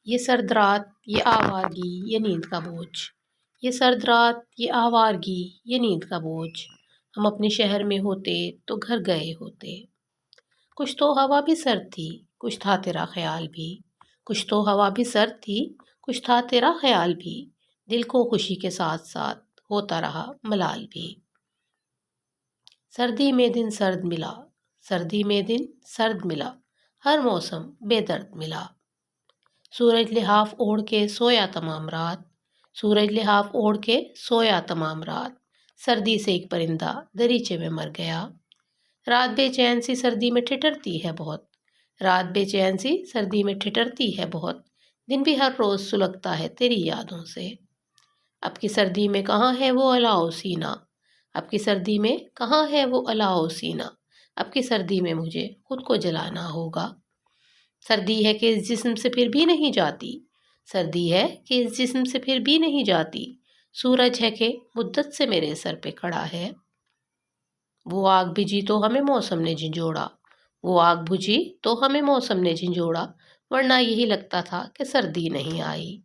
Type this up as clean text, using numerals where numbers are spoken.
یہ سرد رات، یہ آوارگی، یہ نیند کا بوجھ، یہ سرد رات، یہ آوارگی، یہ نیند کا بوجھ، ہم اپنے شہر میں ہوتے تو گھر گئے ہوتے۔ کچھ تو ہوا بھی سرد تھی، کچھ تھا تیرا خیال بھی، کچھ تو ہوا بھی سرد تھی، کچھ تھا تیرا خیال بھی، دل کو خوشی کے ساتھ ساتھ ہوتا رہا ملال بھی۔ سردی میں دن سرد ملا، سردی میں دن سرد ملا، ہر موسم بے درد ملا۔ سورج لحاف اوڑھ کے سویا تمام رات، سورج لحاف اوڑھ کے سویا تمام رات، سردی سے ایک پرندہ دریچے میں مر گیا۔ رات بے چین سی سردی میں ٹھٹرتی ہے بہت، رات بے چین سی سردی میں ٹھٹرتی ہے بہت، دن بھی ہر روز سلگتا ہے تیری یادوں سے۔ اب کی سردی میں کہاں ہے وہ الاؤ سینہ، اب کی سردی میں کہاں ہے وہ الاؤ سینہ، اب کی سردی میں مجھے خود کو جلانا ہوگا۔ سردی ہے کہ اس جسم سے پھر بھی نہیں جاتی، سردی ہے کہ اس جسم سے پھر بھی نہیں جاتی، سورج ہے کہ مدت سے میرے سر پہ کھڑا ہے۔ وہ آگ بجھی تو ہمیں موسم نے جھنجھوڑا، وہ آگ بجھی تو ہمیں موسم نے جھنجھوڑا، ورنہ یہی لگتا تھا کہ سردی نہیں آئی۔